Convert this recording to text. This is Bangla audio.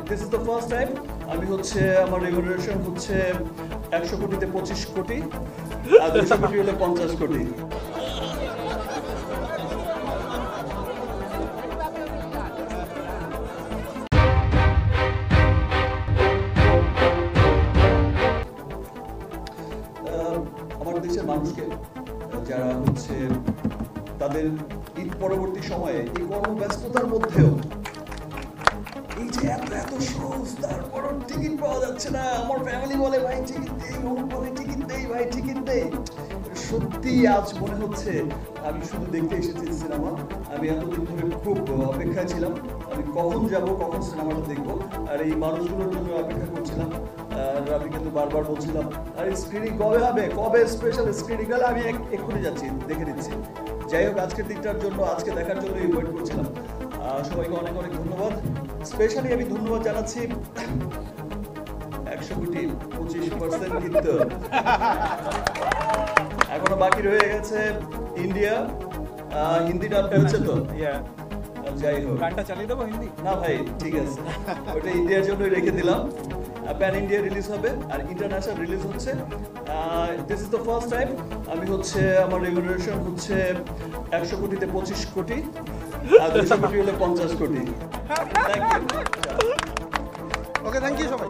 This is the first time আমি হচ্ছে আমার রেমুনারেশন হচ্ছে 100 কোটিতে 25 কোটি আর 200 কোটি হলে 50 কোটি। আমার দেশের মানুষকে যারা হচ্ছে তাদের ঈদ পরবর্তী সময়ে এই কর্মব্যস্ততার মধ্যেও এই যে এত এত শোজ তারপরও টিকিট পাওয়া যাচ্ছে না, আমার ফ্যামিলি বলে ভাই টিকিট দেই, মন বলে টিকিট দেই, ভাই টিকিট দেই। সত্যি আজ মনে হচ্ছে আমি শুধু দেখতে এসেছি সিনেমা। আমি এতদিন ধরে খুব অপেক্ষায় ছিলাম আমি কখন যাব, কখন সিনেমাটা দেখবো, আর এই মানুষগুলোর জন্য অপেক্ষা করছিলাম। আর আমি কিন্তু বারবার বলছিলাম আরে স্ক্রিনিং কবে হবে, কবে স্পেশাল স্ক্রিনিং হলে আমি এক্ষুনি যাচ্ছি, দেখে নিচ্ছি। যাই হোক, আজকের দিকটার জন্য, আজকে দেখার জন্য ওয়েট করছিলাম। সবাইকে অনেক অনেক ধন্যবাদ। স্পেশালি আমি ধন্যবাদ জানাচ্ছি 100 কোটি 25% কিন্তু এখনো বাকি রয়ে গেছে ইন্ডিয়া। হিন্দি ডাব হয়েছে তো, যাই হোক গানটা চালিয়ে দেবো হিন্দি না ভাই, ঠিক আছে, ওটা ইন্ডিয়ার জন্যই রেখে দিলাম। প্যান ইন্ডিয়া রিলিজ হবে আর ইন্টারন্যাশনাল রিলিজ হচ্ছে। This is the first time আমি হচ্ছে আমার রেমুনারেশন হচ্ছে 100 কোটিতে 25 কোটি আর 200 কোটি হলে 50 crore. Thank you. Okay thank you সবাই।